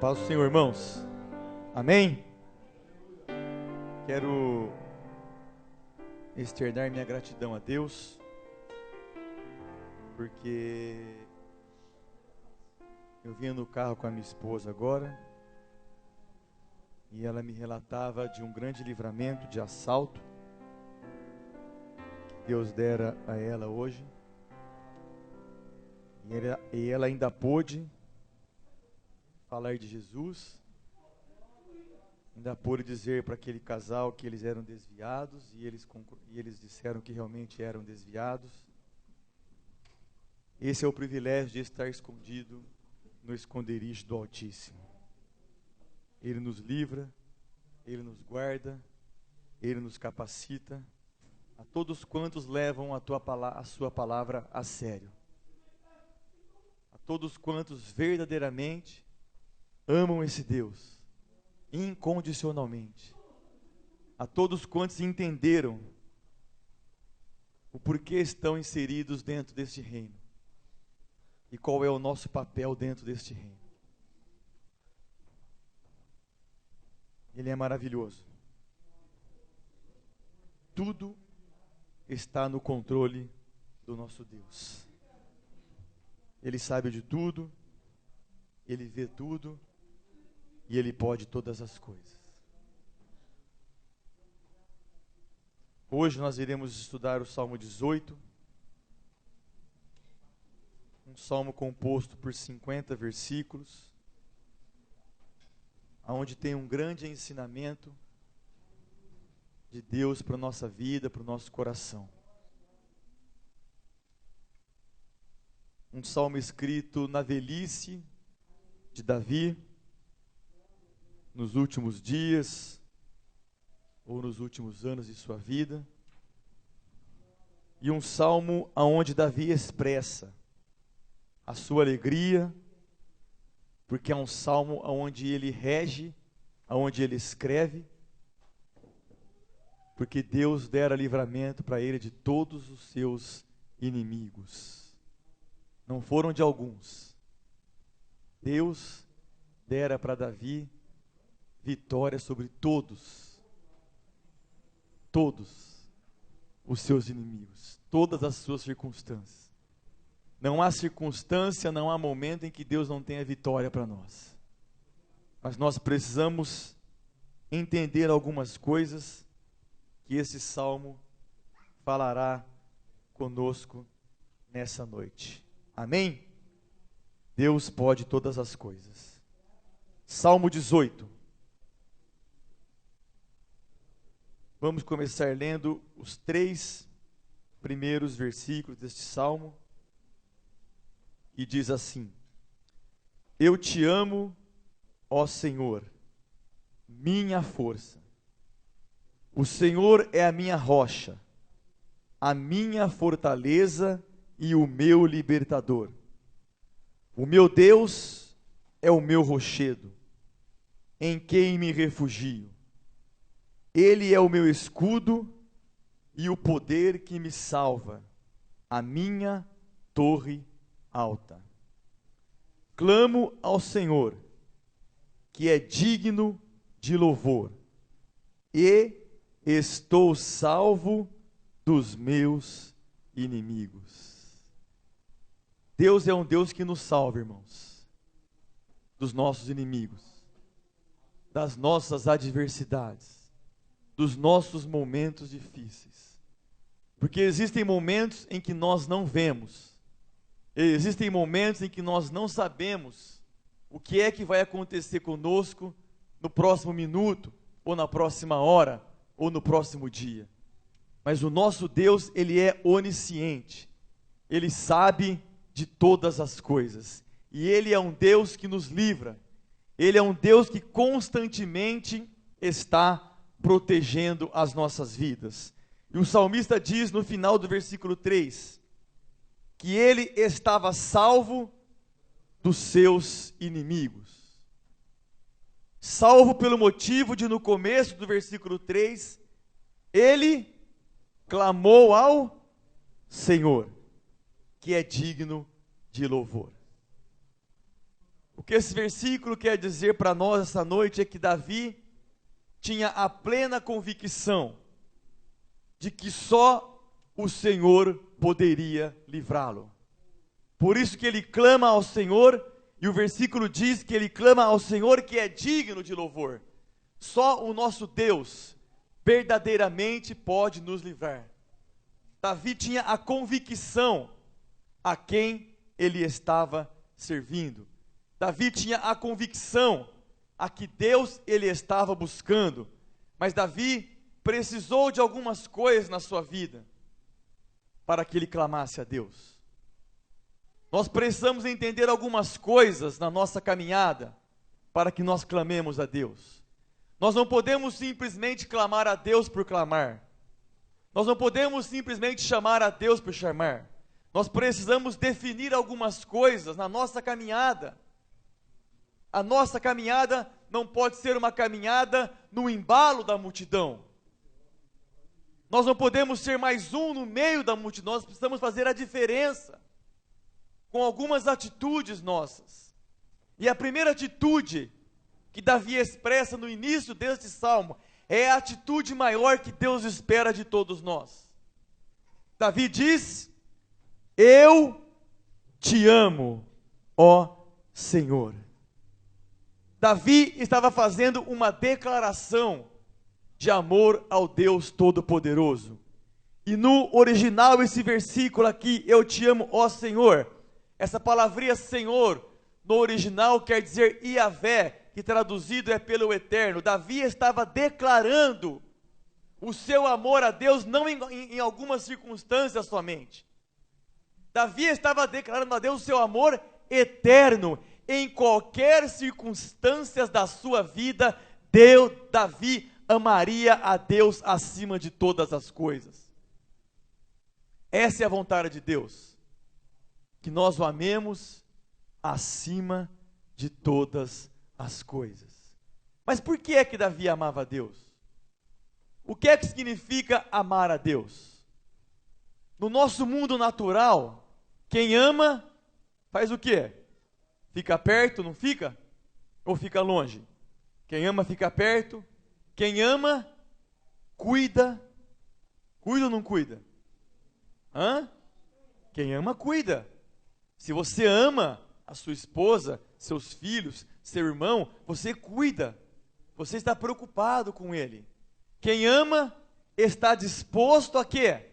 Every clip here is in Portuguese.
Paz do Senhor, irmãos. Amém? Quero externar minha gratidão a Deus, porque eu vinha no carro com a minha esposa agora, e ela me relatava de um grande livramento de assalto que Deus dera a ela hoje, e ela ainda pôde falar de Jesus, ainda pôde dizer para aquele casal que eles eram desviados, e eles disseram que realmente eram desviados. Esse é o privilégio de estar escondido no esconderijo do Altíssimo. Ele nos livra, Ele nos guarda, Ele nos capacita, a todos quantos levam a sua palavra a sério, a todos quantos verdadeiramente amam esse Deus, incondicionalmente, a todos quantos entenderam o porquê estão inseridos dentro deste reino, e qual é o nosso papel dentro deste reino. Ele é maravilhoso. Tudo está no controle do nosso Deus. Ele sabe de tudo, Ele vê tudo, e Ele pode todas as coisas. Hoje nós iremos estudar o Salmo 18, um salmo composto por 50 versículos, onde tem um grande ensinamento de Deus para a nossa vida, para o nosso coração. Um salmo escrito na velhice de Davi, nos últimos dias, ou nos últimos anos de sua vida, e um salmo onde Davi expressa a sua alegria, porque é um salmo onde ele rege, onde ele escreve, porque Deus dera livramento para ele de todos os seus inimigos. Não foram de alguns. Deus dera para Davi vitória sobre todos os seus inimigos, todas as suas circunstâncias. Não há circunstância, não há momento em que Deus não tenha vitória para nós. Mas nós precisamos entender algumas coisas que esse salmo falará conosco nessa noite. Amém? Deus pode todas as coisas. Salmo 18. Vamos começar lendo os 3 primeiros versículos deste salmo. E diz assim: Eu te amo, ó Senhor, minha força. O Senhor é a minha rocha, a minha fortaleza e o meu libertador. O meu Deus é o meu rochedo, em quem me refugio. Ele é o meu escudo e o poder que me salva, a minha torre alta. Clamo ao Senhor, que é digno de louvor, e estou salvo dos meus inimigos. Deus é um Deus que nos salva, irmãos, dos nossos inimigos, das nossas adversidades, dos nossos momentos difíceis. Porque existem momentos em que nós não vemos, existem momentos em que nós não sabemos o que é que vai acontecer conosco no próximo minuto, ou na próxima hora, ou no próximo dia. Mas o nosso Deus, Ele é onisciente. Ele sabe de todas as coisas. E Ele é um Deus que nos livra. Ele é um Deus que constantemente está protegendo as nossas vidas. E o salmista diz no final do versículo 3, que ele estava salvo dos seus inimigos. Salvo pelo motivo de, no começo do versículo 3, ele clamou ao Senhor, que é digno de louvor. O que esse versículo quer dizer para nós essa noite é que Davi tinha a plena convicção de que só o Senhor poderia livrá-lo. Por isso que ele clama ao Senhor, e o versículo diz que ele clama ao Senhor que é digno de louvor. Só o nosso Deus verdadeiramente pode nos livrar. Davi tinha a convicção a quem ele estava servindo. Davi tinha a convicção a que Deus ele estava buscando. Mas Davi precisou de algumas coisas na sua vida para que ele clamasse a Deus. Nós precisamos entender algumas coisas na nossa caminhada para que nós clamemos a Deus. Nós não podemos simplesmente clamar a Deus por clamar. Nós não podemos simplesmente chamar a Deus por chamar. Nós precisamos definir algumas coisas na nossa caminhada. A nossa caminhada não pode ser uma caminhada no embalo da multidão. Nós não podemos ser mais um no meio da multidão, nós precisamos fazer a diferença com algumas atitudes nossas. E a primeira atitude que Davi expressa no início deste salmo é a atitude maior que Deus espera de todos nós. Davi diz: eu te amo, ó Senhor. Davi estava fazendo uma declaração de amor ao Deus Todo-Poderoso. E no original esse versículo aqui, eu te amo, ó Senhor, essa palavrinha Senhor, no original quer dizer Iavé, que traduzido é pelo Eterno. Davi estava declarando o seu amor a Deus, não em algumas circunstâncias somente. Davi estava declarando a Deus o seu amor eterno, em qualquer circunstância da sua vida. Davi amaria a Deus acima de todas as coisas. Essa é a vontade de Deus, que nós o amemos acima de todas as coisas. Mas por que é que Davi amava a Deus? O que é que significa amar a Deus? No nosso mundo natural, quem ama faz o quê? Fica perto, não fica? Ou fica longe? Quem ama fica perto. Quem ama, cuida. Cuida ou não cuida? Quem ama, cuida. Se você ama a sua esposa, seus filhos, seu irmão, você cuida. Você está preocupado com ele. Quem ama, está disposto a quê?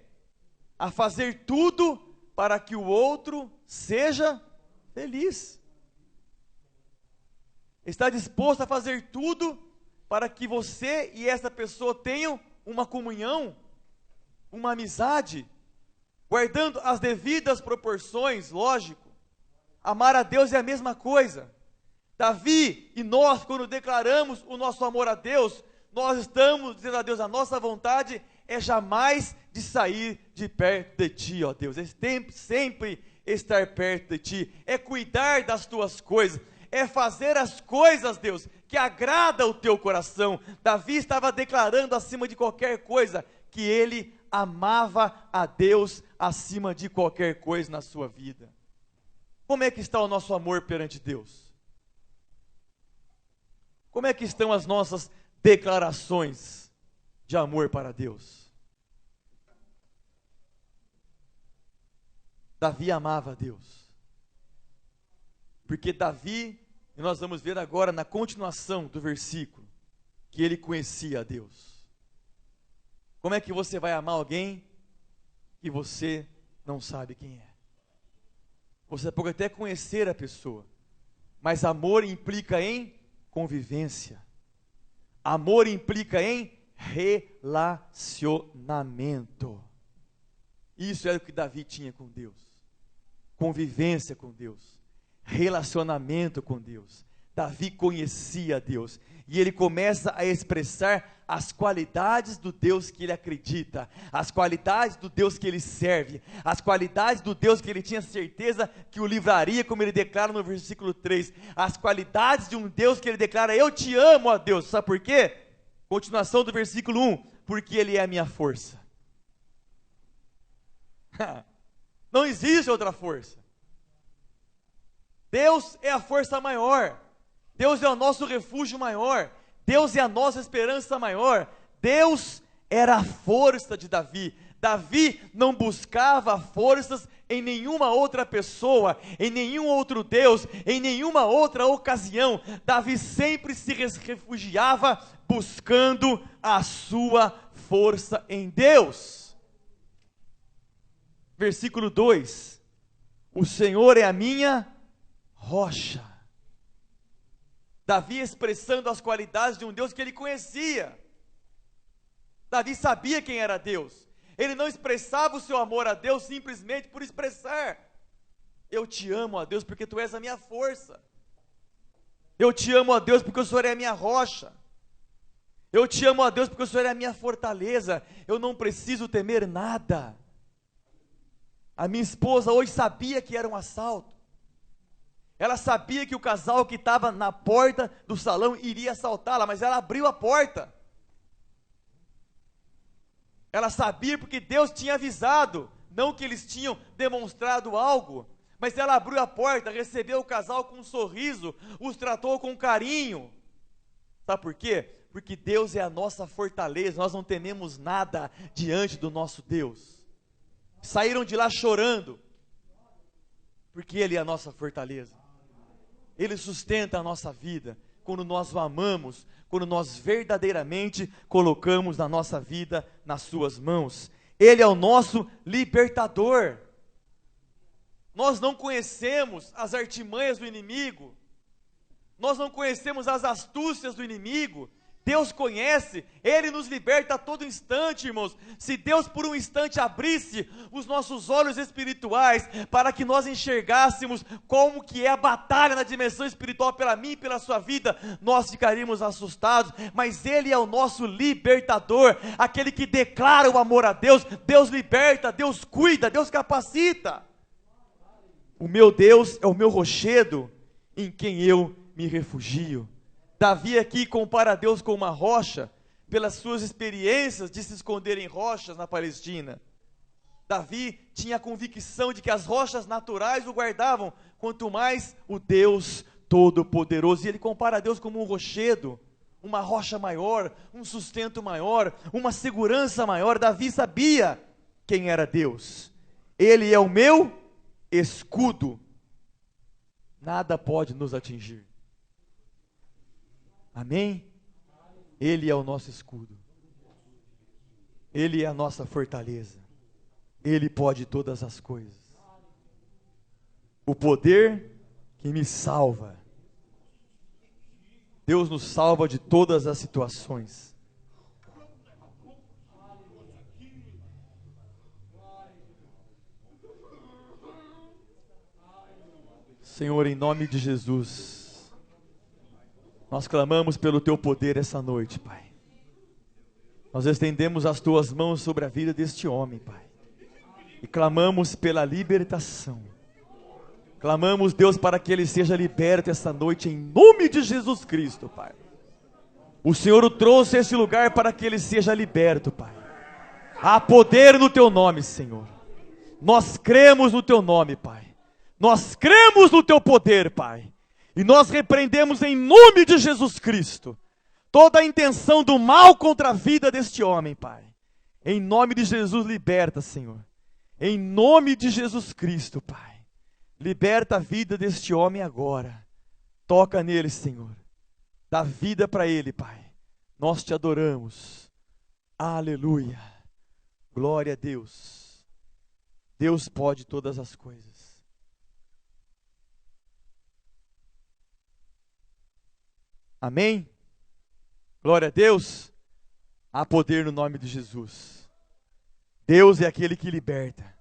A fazer tudo para que o outro seja feliz. Está disposto a fazer tudo para que você e essa pessoa tenham uma comunhão, uma amizade, guardando as devidas proporções, lógico. Amar a Deus é a mesma coisa. Davi e nós, quando declaramos o nosso amor a Deus, nós estamos dizendo a Deus, a nossa vontade é jamais de sair de perto de Ti, ó Deus, é sempre estar perto de Ti, é cuidar das Tuas coisas, é fazer as coisas, Deus, que agrada o Teu coração. Davi estava declarando acima de qualquer coisa, que ele amava a Deus acima de qualquer coisa na sua vida. Como é que está o nosso amor perante Deus? Como é que estão as nossas declarações de amor para Deus? Davi amava a Deus. Porque Davi, e nós vamos ver agora na continuação do versículo, que ele conhecia a Deus. Como é que você vai amar alguém que você não sabe quem é? Você pode até conhecer a pessoa, mas amor implica em convivência. Amor implica em relacionamento. Isso era o que Davi tinha com Deus. Convivência com Deus. Relacionamento com Deus. Davi conhecia Deus. E ele começa a expressar as qualidades do Deus que ele acredita, as qualidades do Deus que ele serve, as qualidades do Deus que ele tinha certeza que o livraria, como ele declara no versículo 3, as qualidades de um Deus que ele declara, eu te amo, ó Deus, sabe por quê? Continuação do versículo 1, porque ele é a minha força. Não existe outra força. Deus é a força maior, Deus é o nosso refúgio maior, Deus é a nossa esperança maior. Deus era a força de Davi. Davi não buscava forças em nenhuma outra pessoa, em nenhum outro Deus, em nenhuma outra ocasião. Davi sempre se refugiava buscando a sua força em Deus. Versículo 2: o Senhor é a minha rocha. Davi expressando as qualidades de um Deus que ele conhecia. Davi sabia quem era Deus. Ele não expressava o seu amor a Deus simplesmente por expressar. Eu te amo, ó Deus, porque tu és a minha força. Eu te amo, ó Deus, porque o Senhor é a minha rocha. Eu te amo, ó Deus, porque o Senhor é a minha fortaleza. Eu não preciso temer nada. A minha esposa hoje sabia que era um assalto. Ela sabia que o casal que estava na porta do salão iria assaltá-la, mas ela abriu a porta. Ela sabia porque Deus tinha avisado, não que eles tinham demonstrado algo, mas ela abriu a porta, recebeu o casal com um sorriso, os tratou com carinho. Sabe por quê? Porque Deus é a nossa fortaleza, nós não tememos nada diante do nosso Deus. Saíram de lá chorando, porque Ele é a nossa fortaleza. Ele sustenta a nossa vida, quando nós o amamos, quando nós verdadeiramente colocamos a nossa vida nas suas mãos. Ele é o nosso libertador. Nós não conhecemos as artimanhas do inimigo, nós não conhecemos as astúcias do inimigo. Deus conhece, Ele nos liberta a todo instante, irmãos. Se Deus por um instante abrisse os nossos olhos espirituais, para que nós enxergássemos como que é a batalha na dimensão espiritual pela minha e pela sua vida, nós ficaríamos assustados, mas Ele é o nosso libertador, aquele que declara o amor a Deus. Deus liberta, Deus cuida, Deus capacita. O meu Deus é o meu rochedo, em quem eu me refugio. Davi aqui compara Deus com uma rocha, pelas suas experiências de se esconder em rochas na Palestina. Davi tinha a convicção de que as rochas naturais o guardavam, quanto mais o Deus Todo-Poderoso. E ele compara Deus como um rochedo, uma rocha maior, um sustento maior, uma segurança maior. Davi sabia quem era Deus. Ele é o meu escudo, nada pode nos atingir. Amém? Ele é o nosso escudo. Ele é a nossa fortaleza. Ele pode todas as coisas. O poder que me salva. Deus nos salva de todas as situações. Senhor, em nome de Jesus, nós clamamos pelo Teu poder essa noite, Pai. Nós estendemos as Tuas mãos sobre a vida deste homem, Pai, e clamamos pela libertação. Clamamos, Deus, para que ele seja liberto essa noite, em nome de Jesus Cristo, Pai. O Senhor o trouxe a esse lugar para que ele seja liberto, Pai. Há poder no Teu nome, Senhor. Nós cremos no Teu nome, Pai. Nós cremos no Teu poder, Pai. E nós repreendemos em nome de Jesus Cristo toda a intenção do mal contra a vida deste homem, Pai. Em nome de Jesus, liberta, Senhor. Em nome de Jesus Cristo, Pai. Liberta a vida deste homem agora. Toca nele, Senhor. Dá vida para ele, Pai. Nós te adoramos. Aleluia. Glória a Deus. Deus pode todas as coisas. Amém? Glória a Deus. Há poder no nome de Jesus. Deus é aquele que liberta.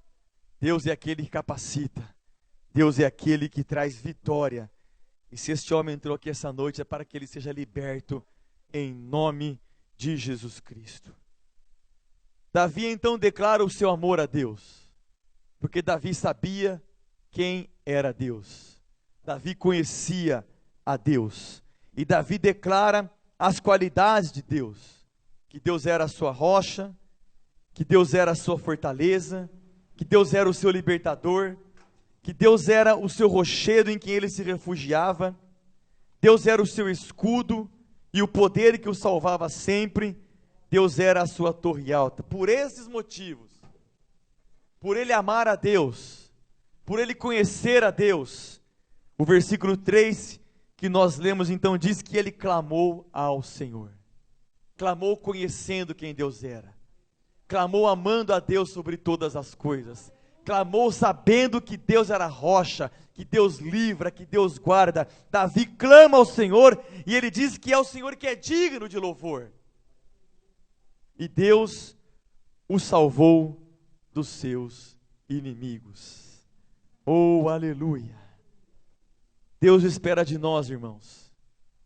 Deus é aquele que capacita. Deus é aquele que traz vitória. E se este homem entrou aqui essa noite, é para que ele seja liberto em nome de Jesus Cristo. Davi então declara o seu amor a Deus, porque Davi sabia quem era Deus. Davi conhecia a Deus. E Davi declara as qualidades de Deus, que Deus era a sua rocha, que Deus era a sua fortaleza, que Deus era o seu libertador, que Deus era o seu rochedo em quem ele se refugiava, Deus era o seu escudo e o poder que o salvava sempre, Deus era a sua torre alta. Por esses motivos, por ele amar a Deus, por ele conhecer a Deus, o versículo 3 que nós lemos então diz que ele clamou ao Senhor, clamou conhecendo quem Deus era, clamou amando a Deus sobre todas as coisas, clamou sabendo que Deus era rocha, que Deus livra, que Deus guarda. Davi clama ao Senhor e ele diz que é o Senhor que é digno de louvor. E Deus o salvou dos seus inimigos. Oh, aleluia! Deus espera de nós, irmãos,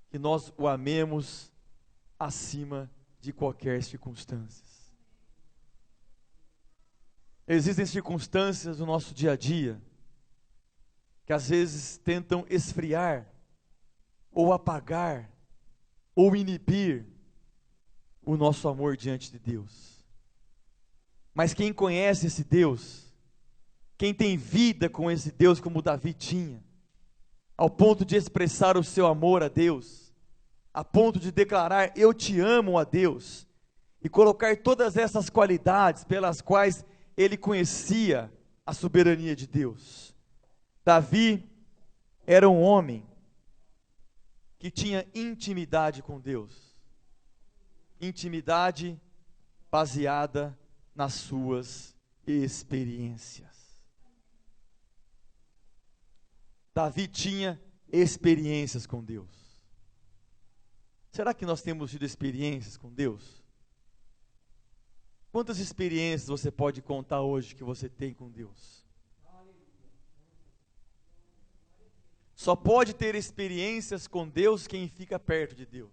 que nós o amemos acima de qualquer circunstância. Existem circunstâncias no nosso dia a dia que às vezes tentam esfriar, ou apagar, ou inibir o nosso amor diante de Deus. Mas quem conhece esse Deus, quem tem vida com esse Deus como Davi tinha, ao ponto de expressar o seu amor a Deus, a ponto de declarar eu te amo a Deus, e colocar todas essas qualidades pelas quais ele conhecia a soberania de Deus. Davi era um homem que tinha intimidade com Deus, intimidade baseada nas suas experiências. Davi tinha experiências com Deus. Será que nós temos tido experiências com Deus? Quantas experiências você pode contar hoje que você tem com Deus? Só pode ter experiências com Deus quem fica perto de Deus.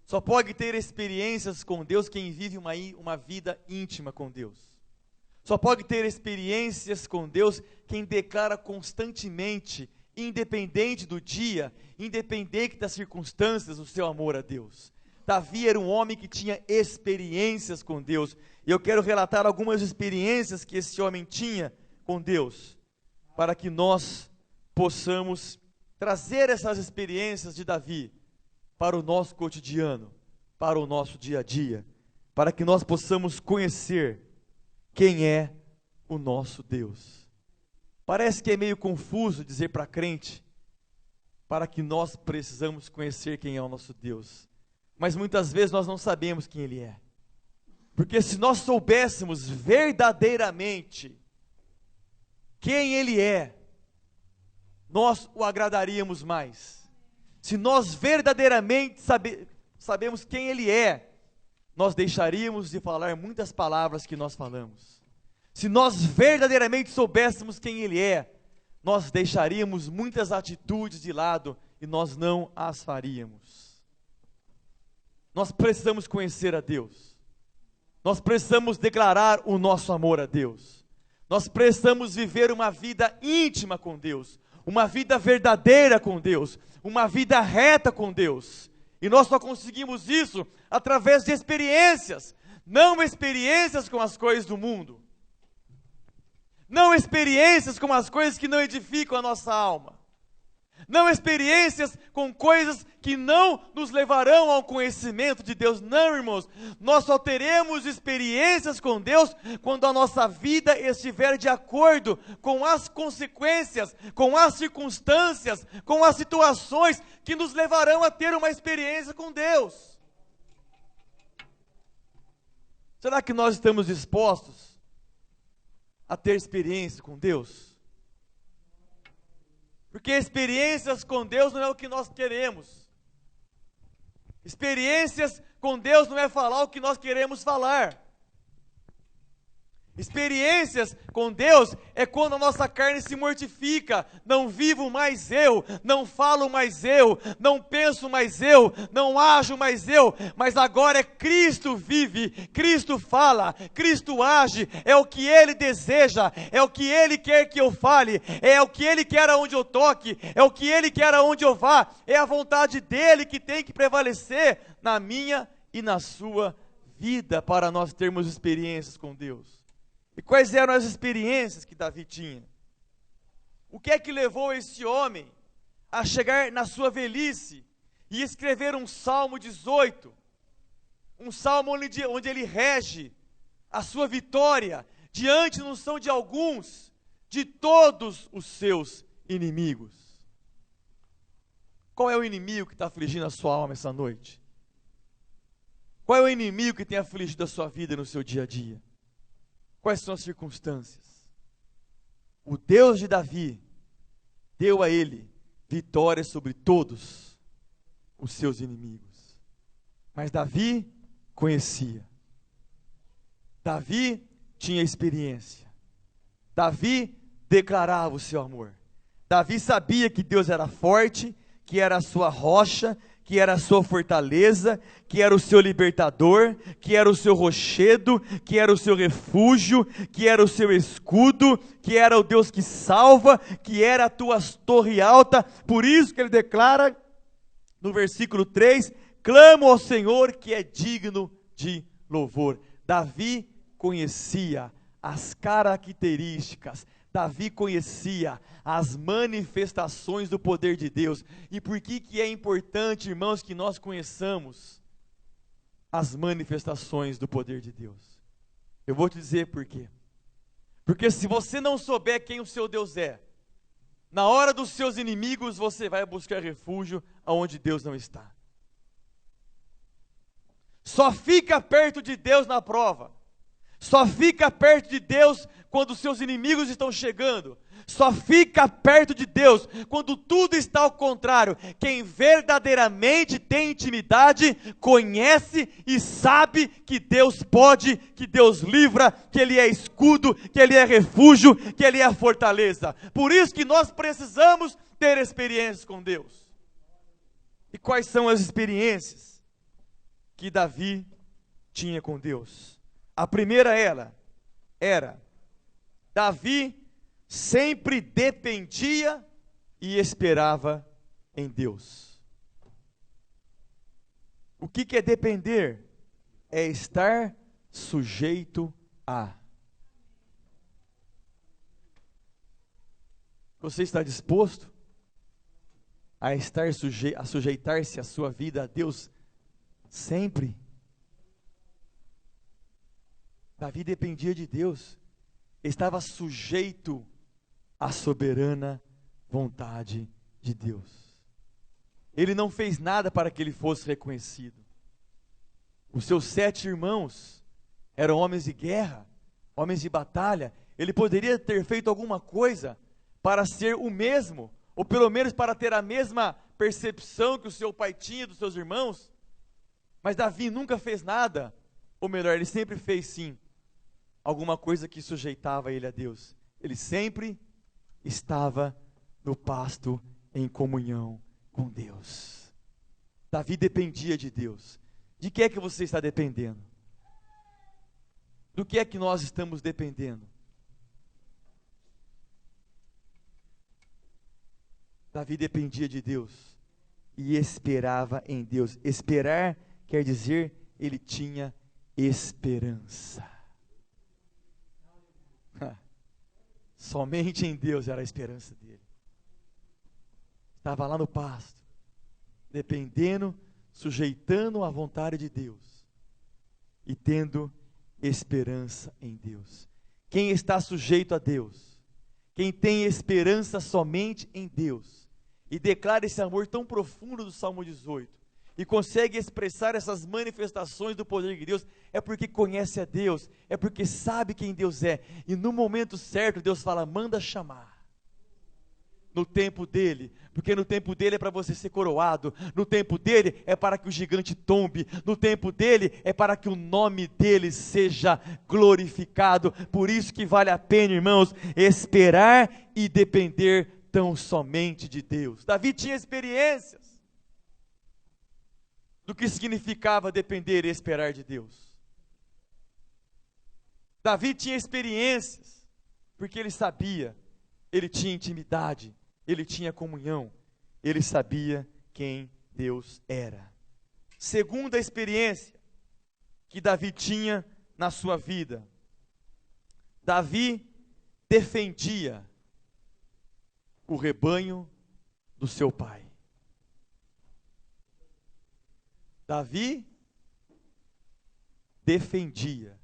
Só pode ter experiências com Deus quem vive uma vida íntima com Deus. Só pode ter experiências com Deus quem declara constantemente, independente do dia, independente das circunstâncias, o seu amor a Deus. Davi era um homem que tinha experiências com Deus, e eu quero relatar algumas experiências que esse homem tinha com Deus, para que nós possamos trazer essas experiências de Davi para o nosso cotidiano, para o nosso dia a dia, para que nós possamos conhecer quem é o nosso Deus. Parece que é meio confuso dizer para crente, para que nós precisamos conhecer quem é o nosso Deus, mas muitas vezes nós não sabemos quem Ele é, porque se nós soubéssemos verdadeiramente quem Ele é, nós o agradaríamos mais. Se nós verdadeiramente sabemos quem Ele é, nós deixaríamos de falar muitas palavras que nós falamos. Se nós verdadeiramente soubéssemos quem Ele é, nós deixaríamos muitas atitudes de lado e nós não as faríamos. Nós precisamos conhecer a Deus. Nós precisamos declarar o nosso amor a Deus. Nós precisamos viver uma vida íntima com Deus, uma vida verdadeira com Deus, uma vida reta com Deus. E nós só conseguimos isso através de experiências, não experiências com as coisas do mundo, não experiências com as coisas que não edificam a nossa alma, não experiências com coisas que não nos levarão ao conhecimento de Deus. Não, irmãos, nós só teremos experiências com Deus quando a nossa vida estiver de acordo com as consequências, com as circunstâncias, com as situações que nos levarão a ter uma experiência com Deus. Será que nós estamos dispostos a ter experiência com Deus? Porque experiências com Deus não é o que nós queremos. Experiências com Deus não é falar o que nós queremos falar. Experiências com Deus é quando a nossa carne se mortifica. Não vivo mais eu, não falo mais eu, não penso mais eu, não ajo mais eu, mas agora é Cristo vive, Cristo fala, Cristo age, é o que Ele deseja, é o que Ele quer que eu fale, é o que Ele quer aonde eu toque, é o que Ele quer aonde eu vá, é a vontade dEle que tem que prevalecer na minha e na sua vida para nós termos experiências com Deus. E quais eram as experiências que Davi tinha? O que é que levou esse homem a chegar na sua velhice e escrever um Salmo 18? Um salmo onde ele rege a sua vitória diante não são de alguns, de todos os seus inimigos. Qual é o inimigo que está afligindo a sua alma essa noite? Qual é o inimigo que tem afligido a sua vida no seu dia a dia? Quais são as circunstâncias? O Deus de Davi deu a ele vitória sobre todos os seus inimigos. Mas Davi conhecia. Davi tinha experiência. Davi declarava o seu amor. Davi sabia que Deus era forte, que era a sua rocha, que era a sua fortaleza, que era o seu libertador, que era o seu rochedo, que era o seu refúgio, que era o seu escudo, que era o Deus que salva, que era a tua torre alta. Por isso que ele declara no versículo 3, clamo ao Senhor que é digno de louvor. Davi conhecia as características, Davi conhecia as manifestações do poder de Deus. E por que é importante, irmãos, que nós conheçamos as manifestações do poder de Deus? Eu vou te dizer por quê. Porque se você não souber quem o seu Deus é, na hora dos seus inimigos você vai buscar refúgio aonde Deus não está. Só fica perto de Deus na prova. Só fica perto de Deus quando os seus inimigos estão chegando. Só fica perto de Deus quando tudo está ao contrário. Quem verdadeiramente tem intimidade, conhece e sabe que Deus pode, que Deus livra, que Ele é escudo, que Ele é refúgio, que Ele é a fortaleza. Por isso que nós precisamos ter experiências com Deus. E quais são as experiências que Davi tinha com Deus? A primeira era Davi sempre dependia e esperava em Deus. O que é depender? É estar sujeito a. Você está disposto a estar a sujeitar-se a sua vida a Deus sempre? Davi dependia de Deus, estava sujeito à soberana vontade de Deus. Ele não fez nada para que ele fosse reconhecido. Os seus 7 irmãos eram homens de guerra, homens de batalha. Ele poderia ter feito alguma coisa para ser o mesmo, ou pelo menos para ter a mesma percepção que o seu pai tinha dos seus irmãos. Mas Davi nunca fez nada, ou melhor, ele sempre fez sim alguma coisa que sujeitava ele a Deus. Ele sempre estava no pasto em comunhão com Deus. Davi dependia de Deus. De que é que você está dependendo? Do que é que nós estamos dependendo? Davi dependia de Deus e esperava em Deus. Esperar quer dizer ele tinha esperança. Somente em Deus era a esperança dele. Estava lá no pasto, dependendo, sujeitando à vontade de Deus e tendo esperança em Deus. Quem está sujeito a Deus, quem tem esperança somente em Deus e declara esse amor tão profundo do Salmo 18 e consegue expressar essas manifestações do poder de Deus, é porque conhece a Deus, é porque sabe quem Deus é, e no momento certo Deus fala, manda chamar, no tempo dele, porque no tempo dele é para você ser coroado, no tempo dele é para que o gigante tombe, no tempo dele é para que o nome dele seja glorificado. Por isso que vale a pena, irmãos, esperar e depender tão somente de Deus. Davi tinha experiências do que significava depender e esperar de Deus. Davi tinha experiências, porque ele sabia, ele tinha intimidade, ele tinha comunhão, ele sabia quem Deus era. Segunda experiência que Davi tinha na sua vida, Davi defendia o rebanho do seu pai. Davi defendia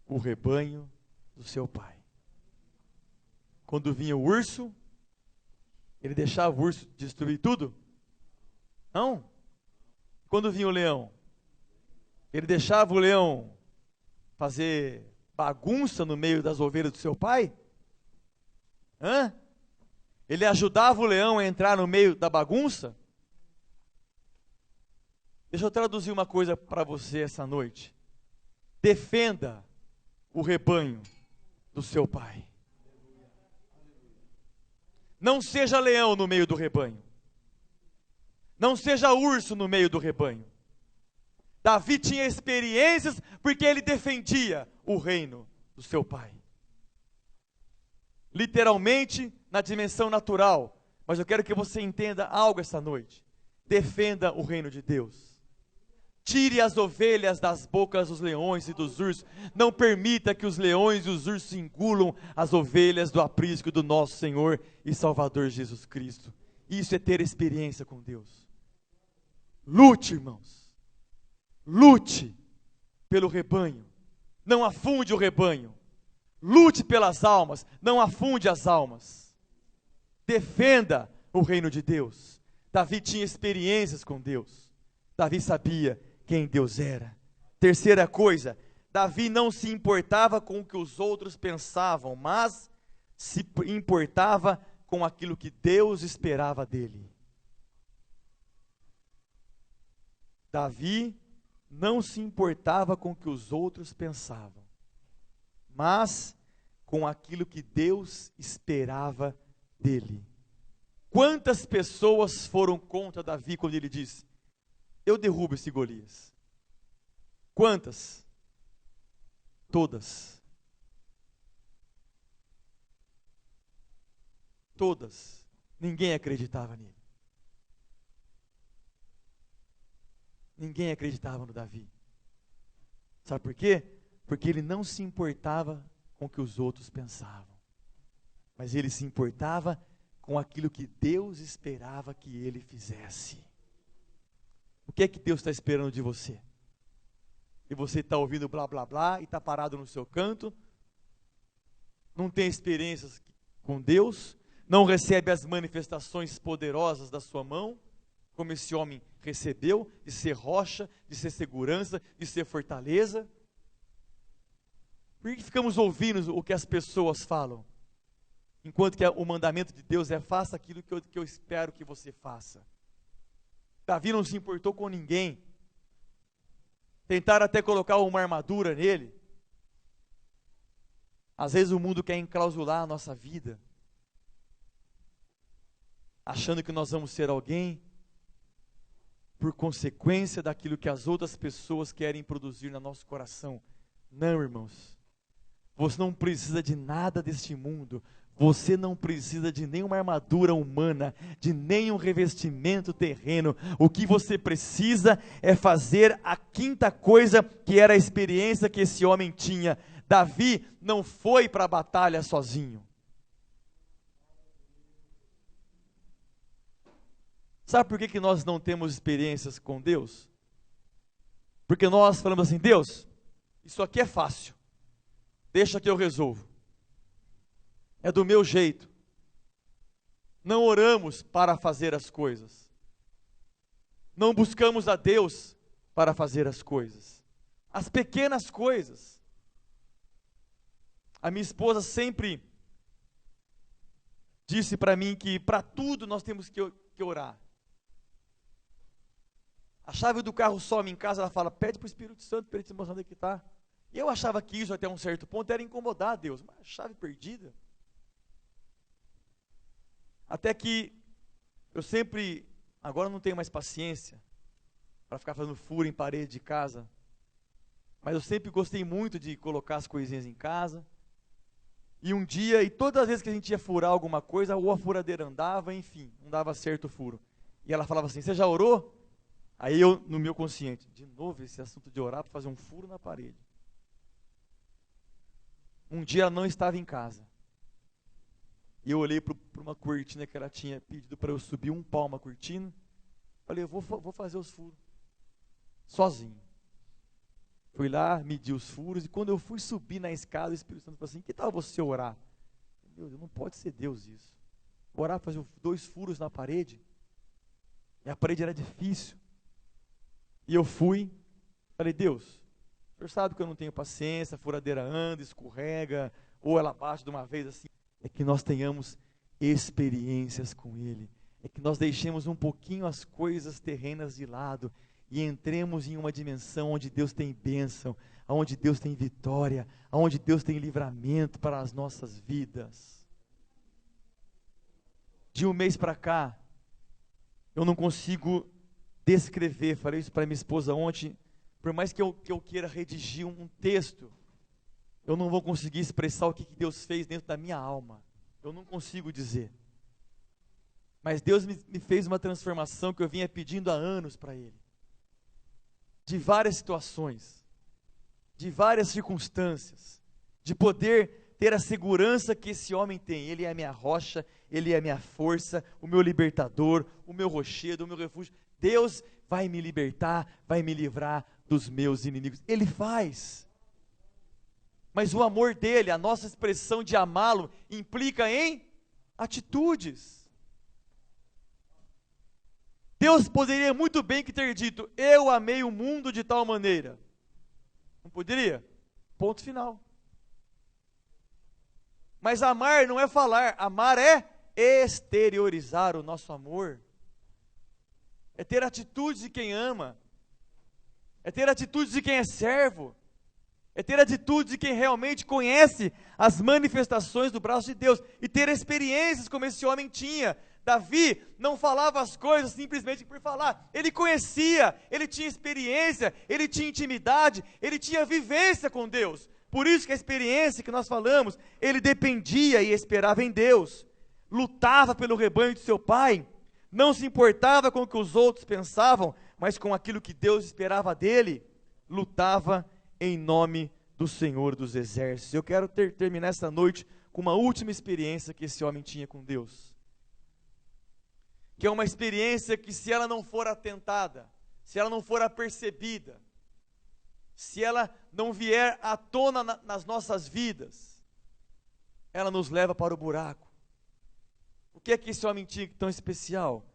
o rebanho do seu pai. Quando vinha o urso, ele deixava o urso destruir tudo? Não. Quando vinha o leão, ele deixava o leão fazer bagunça no meio das ovelhas do seu pai? Ele ajudava o leão a entrar no meio da bagunça? Deixa eu traduzir uma coisa para você essa noite. Defenda o rebanho do seu pai. Não seja leão no meio do rebanho. Não seja urso no meio do rebanho. Davi tinha experiências porque ele defendia o reino do seu pai. Literalmente, na dimensão natural. Mas eu quero que você entenda algo essa noite. Defenda o reino de Deus. Tire as ovelhas das bocas dos leões e dos ursos. Não permita que os leões e os ursos engulam as ovelhas do aprisco do nosso Senhor e Salvador Jesus Cristo. Isso é ter experiência com Deus. Lute, irmãos. Lute pelo rebanho. Não afunde o rebanho. Lute pelas almas. Não afunde as almas. Defenda o reino de Deus. Davi tinha experiências com Deus. Davi sabia quem Deus era. Terceira coisa, Davi não se importava com o que os outros pensavam, mas se importava com aquilo que Deus esperava dele. Davi não se importava com o que os outros pensavam, mas com aquilo que Deus esperava dele. Quantas pessoas foram contra Davi quando ele disse: eu derrubo esse Golias? Quantas? Todas. Todas. Ninguém acreditava nele. Ninguém acreditava no Davi. Sabe por quê? Porque ele não se importava com o que os outros pensavam, mas ele se importava com aquilo que Deus esperava que ele fizesse. O que é que Deus está esperando de você? E você está ouvindo blá blá blá e está parado no seu canto, não tem experiências com Deus, não recebe as manifestações poderosas da sua mão, como esse homem recebeu, de ser rocha, de ser segurança, de ser fortaleza. Por que ficamos ouvindo o que as pessoas falam? Enquanto que o mandamento de Deus é: faça aquilo que eu espero que você faça. Davi não se importou com ninguém. Tentaram até colocar uma armadura nele. Às vezes o mundo quer enclausular a nossa vida, achando que nós vamos ser alguém por consequência daquilo que as outras pessoas querem produzir no nosso coração. Não, irmãos. Você não precisa de nada deste mundo. Você não precisa de nenhuma armadura humana, de nenhum revestimento terreno. O que você precisa é fazer a quinta coisa, que era a experiência que esse homem tinha. Davi não foi para a batalha sozinho. Sabe por que nós não temos experiências com Deus? Porque nós falamos assim: Deus, isso aqui é fácil, deixa que eu resolvo. É do meu jeito. Não oramos para fazer as coisas. Não buscamos a Deus para fazer as coisas. As pequenas coisas. A minha esposa sempre disse para mim que para tudo nós temos que orar. A chave do carro some em casa, ela fala: pede para o Espírito Santo para ele te mostrar onde é que está. E eu achava que isso até um certo ponto era incomodar a Deus. Mas a chave perdida. Até que eu sempre, agora não tenho mais paciência para ficar fazendo furo em parede de casa, mas eu sempre gostei muito de colocar as coisinhas em casa. E um dia, e todas as vezes que a gente ia furar alguma coisa, ou a furadeira andava, enfim, não dava certo o furo. E ela falava assim: você já orou? Aí eu, no meu consciente, de novo esse assunto de orar para fazer um furo na parede. Um dia ela não estava em casa. E eu olhei para uma cortina que ela tinha pedido para eu subir 1 palmo a cortina. Falei, eu vou fazer os furos sozinho. Fui lá, medi os furos, e quando eu fui subir na escada, o Espírito Santo falou assim, que tal você orar? Meu Deus, não pode ser Deus isso. Orar, fazer 2 furos na parede, e a parede era difícil. E eu fui, falei, Deus, o Senhor sabe que eu não tenho paciência, a furadeira anda, escorrega, ou ela bate de uma vez assim. É que nós tenhamos experiências com Ele, é que nós deixemos um pouquinho as coisas terrenas de lado, e entremos em uma dimensão onde Deus tem bênção, onde Deus tem vitória, onde Deus tem livramento para as nossas vidas. De um mês para cá, eu não consigo descrever, falei isso para minha esposa ontem, por mais que eu queira redigir um texto, eu não vou conseguir expressar o que Deus fez dentro da minha alma, eu não consigo dizer. Mas Deus me fez uma transformação que eu vinha pedindo há anos para Ele. De várias situações, de várias circunstâncias, de poder ter a segurança que esse homem tem. Ele é a minha rocha, Ele é a minha força, o meu libertador, o meu rochedo, o meu refúgio. Deus vai me libertar, vai me livrar dos meus inimigos. Ele faz. Mas o amor dele, a nossa expressão de amá-lo, implica em atitudes. Deus poderia muito bem ter dito, eu amei o mundo de tal maneira. Não poderia? Ponto final. Mas amar não é falar, amar é exteriorizar o nosso amor. É ter atitudes de quem ama. É ter atitudes de quem é servo. É ter atitudes de quem realmente conhece as manifestações do braço de Deus. E ter experiências como esse homem tinha. Davi não falava as coisas simplesmente por falar, ele conhecia, ele tinha experiência, ele tinha intimidade, ele tinha vivência com Deus. Por isso que a experiência que nós falamos, ele dependia e esperava em Deus, lutava pelo rebanho de seu pai, não se importava com o que os outros pensavam, mas com aquilo que Deus esperava dele, lutava em nome do Senhor dos Exércitos. Eu quero terminar essa noite com uma última experiência que esse homem tinha com Deus. Que é uma experiência que, se ela não for atentada, se ela não for apercebida, se ela não vier à tona nas nossas vidas, ela nos leva para o buraco. O que é que esse homem tinha tão especial?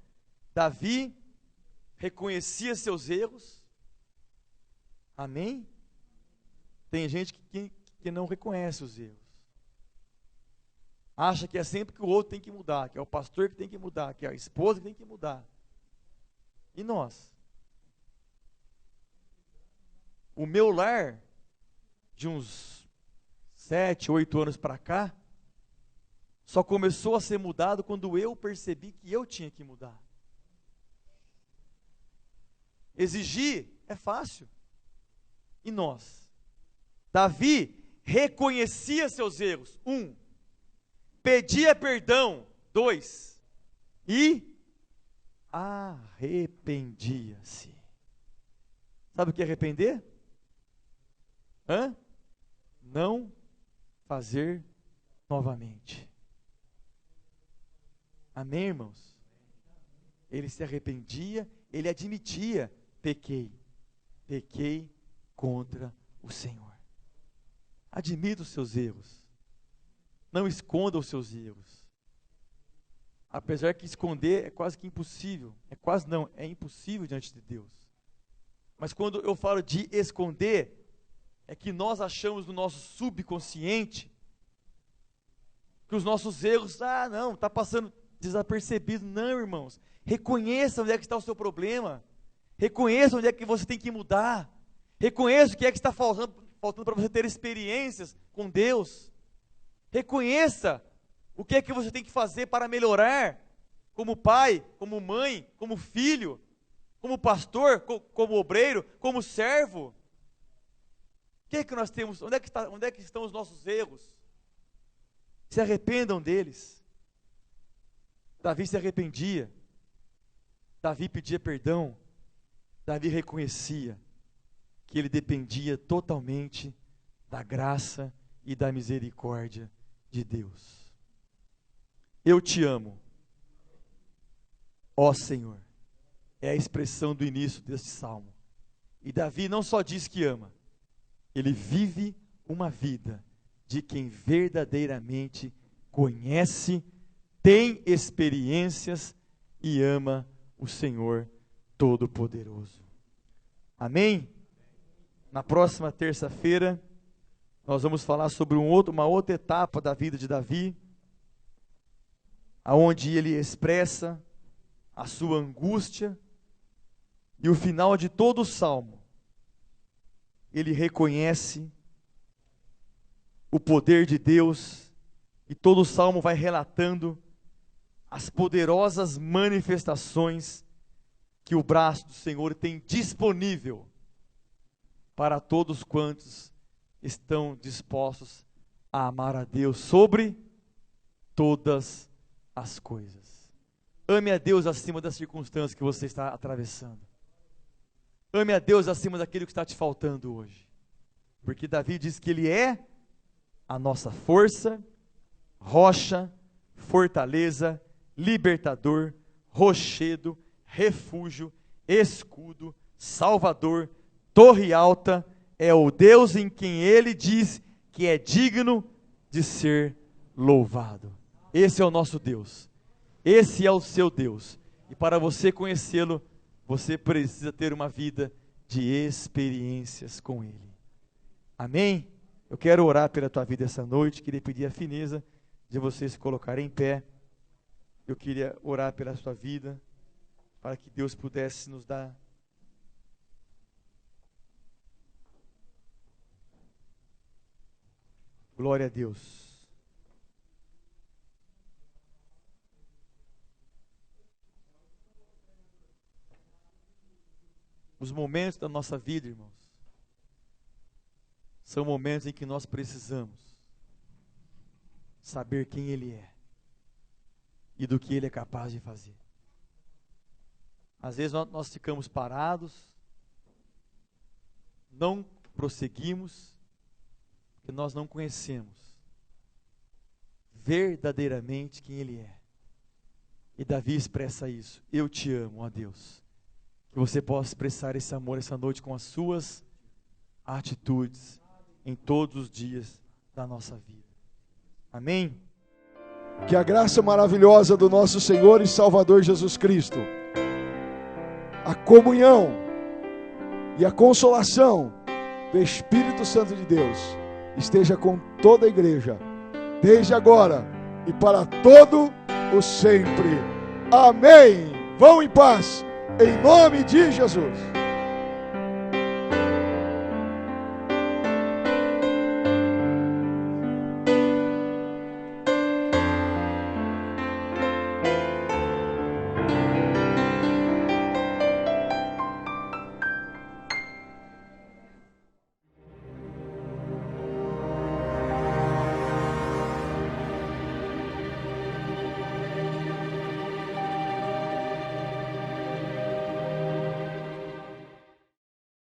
Davi reconhecia seus erros. Amém? Tem gente que não reconhece os erros. Acha que é sempre que o outro tem que mudar, que é o pastor que tem que mudar, que é a esposa que tem que mudar. E nós? O meu lar, de uns 7, 8 anos para cá, só começou a ser mudado quando eu percebi que eu tinha que mudar. Exigir é fácil. E nós? Davi reconhecia seus erros. 1. Pedia perdão. 2. E arrependia-se. Sabe o que é arrepender? Não fazer novamente. Amém, irmãos? Ele se arrependia, ele admitia, pequei contra o Senhor. Admita os seus erros. Não esconda os seus erros. Apesar que esconder é quase que impossível. É impossível diante de Deus. Mas quando eu falo de esconder, é que nós achamos no nosso subconsciente que os nossos erros, não, está passando desapercebido. Não, irmãos. Reconheça onde é que está o seu problema. Reconheça onde é que você tem que mudar. Reconheça o que é que está faltando para você ter experiências com Deus. Reconheça o que é que você tem que fazer para melhorar, como pai, como mãe, como filho, como pastor, como obreiro, como servo. O que é que nós temos? Onde é que estão os nossos erros? Se arrependam deles. Davi se arrependia. Davi pedia perdão. Davi reconhecia que ele dependia totalmente da graça e da misericórdia de Deus. Eu te amo, ó Senhor. É a expressão do início deste salmo. E Davi não só diz que ama, ele vive uma vida de quem verdadeiramente conhece, tem experiências e ama o Senhor Todo-Poderoso. Amém? Na próxima terça-feira, nós vamos falar sobre uma outra etapa da vida de Davi, aonde ele expressa a sua angústia, e o final de todo o salmo, ele reconhece o poder de Deus, e todo o salmo vai relatando as poderosas manifestações que o braço do Senhor tem disponível para todos quantos estão dispostos a amar a Deus sobre todas as coisas. Ame a Deus acima das circunstâncias que você está atravessando. Ame a Deus acima daquilo que está te faltando hoje. Porque Davi diz que Ele é a nossa força, rocha, fortaleza, libertador, rochedo, refúgio, escudo, salvador, torre alta, é o Deus em quem Ele diz que é digno de ser louvado. Esse é o nosso Deus, esse é o seu Deus, e para você conhecê-lo, você precisa ter uma vida de experiências com Ele. Amém? Eu quero orar pela tua vida essa noite, queria pedir a fineza de você se colocar em pé. Eu queria orar pela sua vida, para que Deus pudesse nos dar glória a Deus. Os momentos da nossa vida, irmãos, são momentos em que nós precisamos saber quem Ele é e do que Ele é capaz de fazer. Às vezes nós ficamos parados, não prosseguimos, porque nós não conhecemos verdadeiramente quem Ele é. E Davi expressa isso: eu te amo, ó Deus. Que você possa expressar esse amor essa noite com as suas atitudes em todos os dias da nossa vida. Amém? Que a graça maravilhosa do nosso Senhor e Salvador Jesus Cristo, a comunhão e a consolação do Espírito Santo de Deus esteja com toda a igreja, desde agora e para todo o sempre. Amém. Vão em paz, em nome de Jesus.